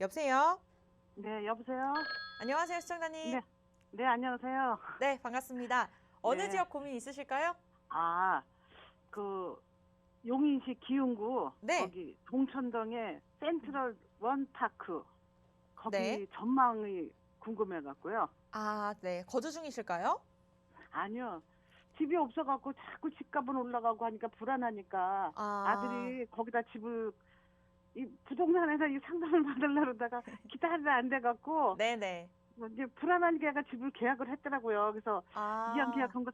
여보세요? 네, 여보세요? 안녕하세요, 시청자님. 네, 네, 안녕하세요. 네, 반갑습니다. 어느 네. 지역 고민 있으실까요? 아, 그, 용인시 기흥구, 네. 거기 동천동에 센트럴 원파크, 거기 네. 전망이 궁금해갖고요. 아, 네. 거주 중이실까요? 아니요, 집이 없어갖고 자꾸 집값은 올라가고 하니까 불안하니까 아, 아들이 거기다 집을, 이 부동산에서 이 상담을 받으려고 그러다가 기다리다 안 돼갖고, 네네. 이제 불안하니까 얘가 집을 계약을 했더라고요. 그래서 이왕 아, 계약한 거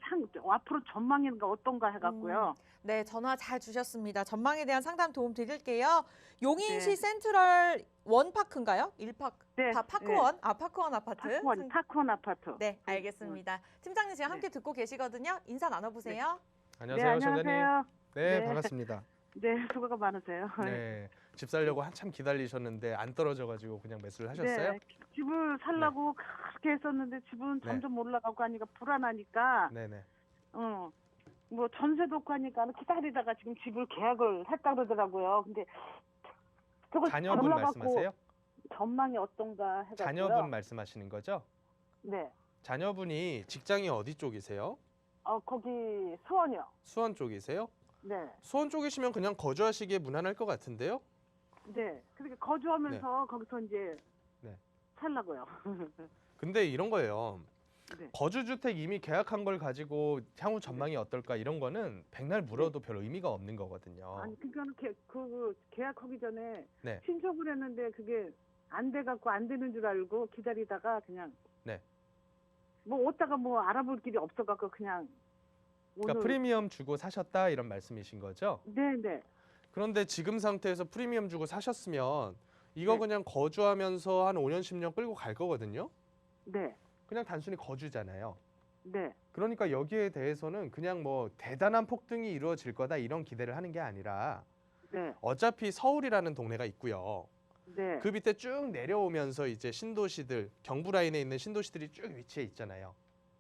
앞으로 전망인가 어떤가 해갖고요. 네, 전화 잘 주셨습니다. 전망에 대한 상담 도움 드릴게요. 용인시 네, 센트럴 원파크인가요? 일파크, 네, 다 파크원? 아, 파크원 아파트? 파크원 아파트. 네, 알겠습니다. 팀장님 지금 함께 네. 듣고 계시거든요. 인사 나눠보세요. 네, 안녕하세요, 시청자님. 안녕하세요. 네, 네. 반갑습니다. 네, 수고가 많으세요. 네, 집 살려고 한참 기다리셨는데 안 떨어져가지고 그냥 매수를 하셨어요? 네, 집을 살라고 그렇게 했었는데 집은 네. 점점 올라가고 하니까 불안하니까, 네네. 뭐 전세도 없고 하니까 기다리다가 지금 집을 계약을 했다 그러더라고요. 근데 그걸 자녀분 올라가고 말씀하세요? 전망이 어떤가 해가지고요. 자녀분 말씀하시는 거죠? 네, 자녀분이 직장이 어디 쪽이세요? 거기 수원이요. 수원 쪽이세요? 네. 수원 쪽이시면 그냥 거주하시기에 무난할 것 같은데요? 네. 그렇게 거주하면서 거기서 이제 네. 살라고요. 근데 이런 거예요. 네. 거주주택 이미 계약한 걸 가지고 향후 전망이 어떨까 이런 거는 백날 물어도 별 의미가 없는 거거든요. 아니 그러니까 그 계약하기 전에 네. 신청을 했는데 그게 안 돼갖고 안 되는 줄 알고 기다리다가 그냥 네. 뭐 어디다가 뭐 알아볼 길이 없어갖고 그냥 그러니까 오늘 프리미엄 주고 사셨다 이런 말씀이신 거죠? 네네 그런데 지금 상태에서 프리미엄 주고 사셨으면 이거 네. 그냥 거주하면서 한 5년, 10년 끌고 갈 거거든요. 네. 그냥 단순히 거주잖아요. 네. 그러니까 여기에 대해서는 그냥 뭐 대단한 폭등이 이루어질 거다 이런 기대를 하는 게 아니라 네. 어차피 서울이라는 동네가 있고요. 네. 그 밑에 쭉 내려오면서 이제 신도시들, 경부 라인에 있는 신도시들이 쭉 위치해 있잖아요.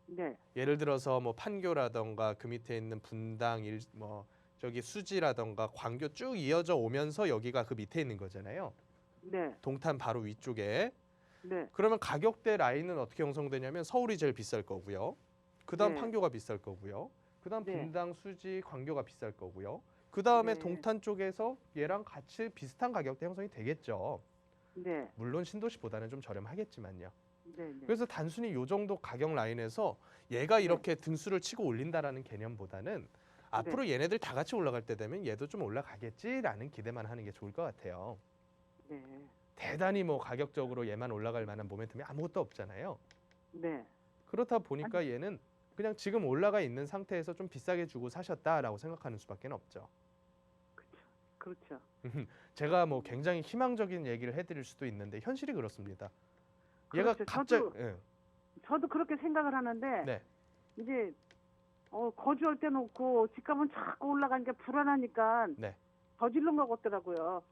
네. 예를 들어서 뭐 판교라던가 그 밑에 있는 분당, 뭐 저기 수지라던가 광교 쭉 이어져 오면서 여기가 그 밑에 있는 거잖아요. 네. 동탄 바로 위쪽에. 네. 그러면 가격대 라인은 어떻게 형성되냐면 서울이 제일 비쌀 거고요. 그다음 네. 판교가 비쌀 거고요. 그다음 네. 분당, 수지, 광교가 비쌀 거고요. 그다음에 네. 동탄 쪽에서 얘랑 같이 비슷한 가격대 형성이 되겠죠. 네. 물론 신도시보다는 좀 저렴하겠지만요. 네. 네. 그래서 단순히 요 정도 가격 라인에서 얘가 이렇게 등수를 치고 올린다라는 개념보다는 앞으로 얘네들 다 같이 올라갈 때 되면 얘도 좀 올라가겠지라는 기대만 하는 게 좋을 것 같아요. 네. 대단히 뭐 가격적으로 얘만 올라갈 만한 모멘텀이 아무것도 없잖아요. 네. 그렇다 보니까 얘는 그냥 지금 올라가 있는 상태에서 좀 비싸게 주고 사셨다라고 생각하는 수밖에 없죠. 그렇죠. 제가 뭐 굉장히 희망적인 얘기를 해드릴 수도 있는데 현실이 그렇습니다. 얘가 그렇죠. 갑자기 저도 그렇게 생각을 하는데 네. 이제 거주할 때 놓고 집값은 자꾸 올라가니까 불안하니까 네. 저질른 것 같더라고요.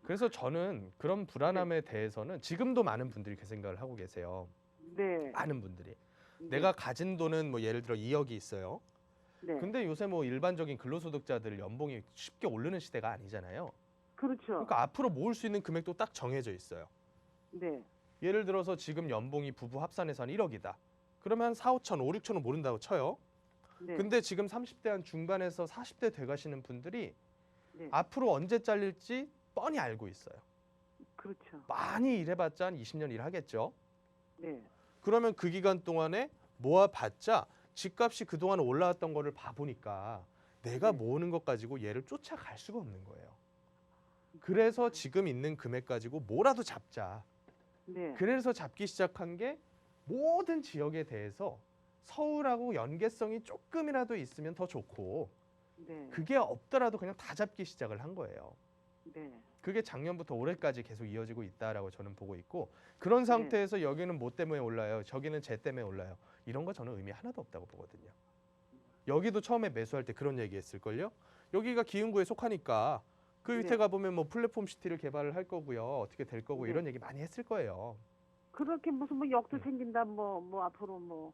그래서 저는 그런 불안함에 대해서는 지금도 많은 분들이 그 생각을 하고 계세요. 네. 많은 분들이. 네. 내가 가진 돈은 뭐 예를 들어 2억이 있어요. 네. 근데 요새 뭐 일반적인 근로소득자들 연봉이 쉽게 오르는 시대가 아니잖아요. 그렇죠. 그러니까 앞으로 모을 수 있는 금액도 딱 정해져 있어요. 네. 예를 들어서 지금 연봉이 부부 합산해서 한 1억이다. 그러면 한 4, 5천, 5, 6천은 모른다고 쳐요. 네. 근데 지금 30대 한 중반에서 40대 돼 가시는 분들이 네. 앞으로 언제 잘릴지 뻔히 알고 있어요. 그렇죠. 많이 일해봤자 한 20년 일하겠죠. 네. 그러면 그 기간 동안에 모아봤자 집값이 그동안 올라왔던 거를 봐보니까 내가 네. 모으는 것 가지고 얘를 쫓아갈 수가 없는 거예요. 그래서 지금 있는 금액 가지고 뭐라도 잡자. 네. 그래서 잡기 시작한 게 모든 지역에 대해서 서울하고 연계성이 조금이라도 있으면 더 좋고 네. 그게 없더라도 그냥 다 잡기 시작을 한 거예요. 네. 그게 작년부터 올해까지 계속 이어지고 있다라고 저는 보고 있고 그런 상태에서 여기는 뭐 때문에 올라요. 저기는 쟤 때문에 올라요. 이런 거 저는 의미 하나도 없다고 보거든요. 여기도 처음에 매수할 때 그런 얘기했을걸요. 여기가 기흥구에 속하니까 그 밑에 네. 가보면 뭐 플랫폼 시티를 개발을 할 거고요. 어떻게 될 거고 네. 이런 얘기 많이 했을 거예요. 그렇게 무슨 뭐 역도 생긴다 뭐 앞으로 뭐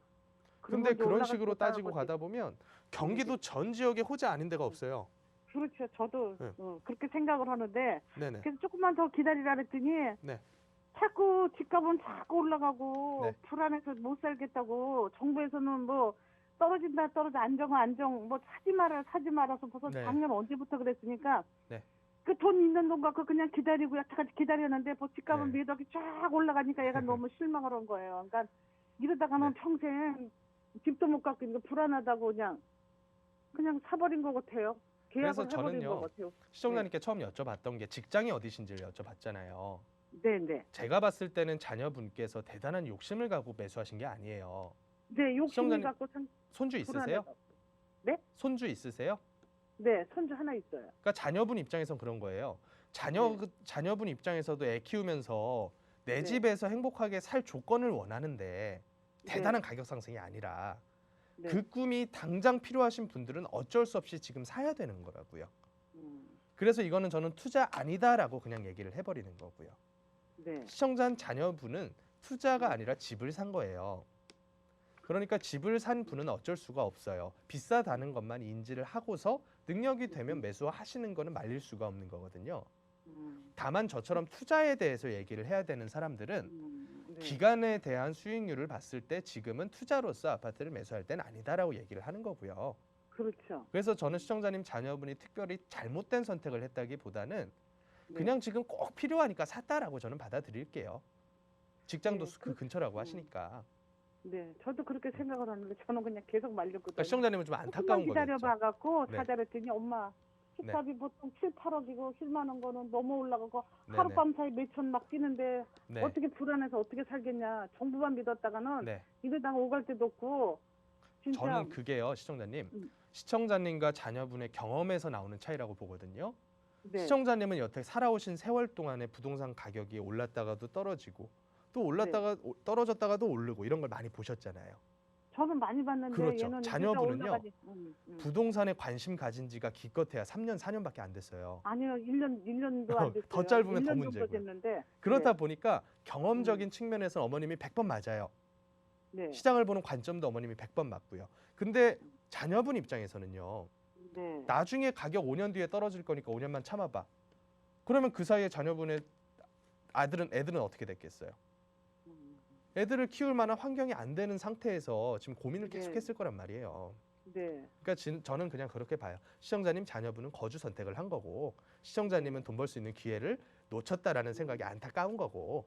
근데 이제 그런 올라갈 식으로 것 같다는 따지고 거지. 가다 보면 경기도 전 지역에 호재 아닌 데가 없어요. 그렇죠. 저도 네. 그렇게 생각을 하는데 네네. 그래서 조금만 더 기다리라 그랬더니 네. 집값은 자꾸 올라가고 네. 불안해서 못 살겠다고 정부에서는 뭐 떨어진다 안정 뭐 사지 말아서 벌써 네. 작년 언제부터 그랬으니까 네. 그 돈 있는 돈 갖고 그냥 기다리고 여태까지 기다렸는데 뭐 집값은 네. 매덕이 쫙 올라가니까 얘가 너무 실망을 한 거예요. 그러니까 이러다가는 네. 평생 집도 못 갖고 이거 불안하다고 그냥 사버린 것 같아요. 그래서 계약을 해버린 저는요, 것 같아요. 시청자님께 처음 여쭤봤던 게 직장이 어디신지를 여쭤봤잖아요. 네네. 제가 봤을 때는 자녀분께서 대단한 욕심을 갖고 매수하신 게 아니에요. 네, 욕심이 시청자님- 갖고 참 손주 있으세요? 불안해서. 네? 손주 있으세요? 네, 손주 하나 있어요. 그러니까 자녀분 입장에선 그런 거예요. 자녀분 입장에서도 애 키우면서 내 네. 집에서 행복하게 살 조건을 원하는데 대단한 가격 상승이 아니라 네. 그 꿈이 당장 필요하신 분들은 어쩔 수 없이 지금 사야 되는 거라고요. 그래서 이거는 저는 투자 아니다라고 그냥 얘기를 해버리는 거고요. 네. 시청자 자녀분은 투자가 아니라 집을 산 거예요. 그러니까 집을 산 분은 어쩔 수가 없어요. 비싸다는 것만 인지를 하고서 능력이 되면 매수하시는 거는 말릴 수가 없는 거거든요. 다만 저처럼 투자에 대해서 얘기를 해야 되는 사람들은 네. 기간에 대한 수익률을 봤을 때 지금은 투자로서 아파트를 매수할 때는 아니다라고 얘기를 하는 거고요. 그렇죠. 그래서 저는 시청자님 자녀분이 특별히 잘못된 선택을 했다기보다는 네. 그냥 지금 꼭 필요하니까 샀다라고 저는 받아들일게요. 직장도 네, 그 근처라고 하시니까. 네, 저도 그렇게 생각을 하는데 저는 그냥 계속 말렸거든요. 그러니까 시청자님은 좀 조금만 안타까운 거겠죠. 기다려봐갖고 네. 사자랬더니 엄마 집값이 보통 7, 8억이고 실만한 거는 너무 올라가고 네네. 하룻밤 사이 몇천 막 뛰는데 네. 어떻게 불안해서 어떻게 살겠냐. 정부만 믿었다가는 네. 이러다가 오갈 데도 없고 진짜 저는 그게요, 시청자님. 시청자님과 자녀분의 경험에서 나오는 차이라고 보거든요. 네. 시청자님은 여태 살아오신 세월 동안에 부동산 가격이 올랐다가도 떨어지고 또 올랐다가 떨어졌다가도 오르고 이런 걸 많이 보셨잖아요. 저는 많이 봤는데 그렇죠. 얘는 자녀분은요, 올라가지. 부동산에 관심 가진 지가 기껏해야 3년, 4년밖에 안 됐어요. 아니요, 1년도 안 됐어요. 더 짧으면 더 1년 정도 문제고요. 됐는데. 그렇다 보니까 경험적인 측면에서 어머님이 100번 맞아요. 네. 시장을 보는 관점도 어머님이 100번 맞고요. 근데 자녀분 입장에서는요. 네. 나중에 가격 5년 뒤에 떨어질 거니까 5년만 참아봐. 그러면 그 사이에 자녀분의 애들은 어떻게 됐겠어요? 애들을 키울 만한 환경이 안 되는 상태에서 지금 고민을 네. 계속했을 거란 말이에요. 네. 그러니까 저는 그냥 그렇게 봐요. 시청자님 자녀분은 거주 선택을 한 거고 시청자님은 돈 벌 수 있는 기회를 놓쳤다라는 생각이 안타까운 거고.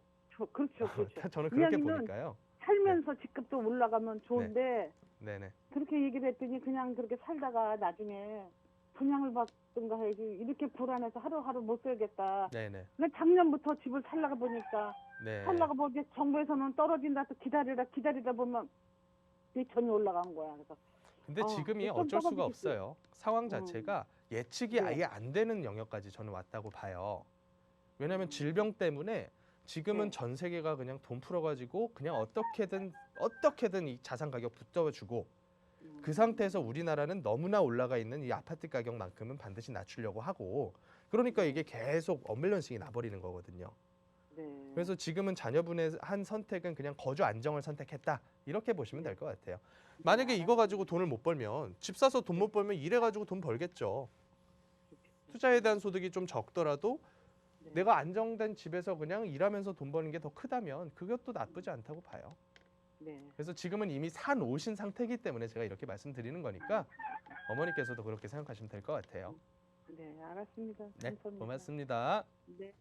그렇죠, 그렇죠. 저는 그렇게 이야기는 보니까요. 살면서 집값도 올라가면 좋은데 네네. 그렇게 얘기를 했더니 그냥 그렇게 살다가 나중에 분양을 받든가 해야지 이렇게 불안해서 하루하루 못 살겠다. 네네. 근데 작년부터 집을 살라가 보니까 네. 살라가 보니 정부에서는 떨어진다 또 기다리다 보면 예천이 올라간 거야. 그래서 근데 지금이 좀 어쩔 수가 떨어지겠지. 없어요. 상황 자체가 예측이 네. 아예 안 되는 영역까지 저는 왔다고 봐요. 왜냐하면 질병 때문에 지금은 네. 전 세계가 그냥 돈 풀어가지고 그냥 어떻게든 이 자산 가격 붙어주고 그 상태에서 우리나라는 너무나 올라가 있는 이 아파트 가격만큼은 반드시 낮추려고 하고 그러니까 이게 계속 언밸런싱이 나버리는 거거든요. 네. 그래서 지금은 자녀분의 한 선택은 그냥 거주 안정을 선택했다 이렇게 보시면 될 것 같아요. 만약에 이거 가지고 돈을 못 벌면 집 사서 돈 못 벌면 일해 가지고 돈 벌겠죠. 투자에 대한 소득이 좀 적더라도 내가 안정된 집에서 그냥 일하면서 돈 버는 게 더 크다면 그것도 나쁘지 않다고 봐요. 네. 그래서 지금은 이미 사 놓으신 상태이기 때문에 제가 이렇게 말씀드리는 거니까 어머니께서도 그렇게 생각하시면 될 것 같아요. 네, 알았습니다. 네, 감사합니다. 고맙습니다. 네.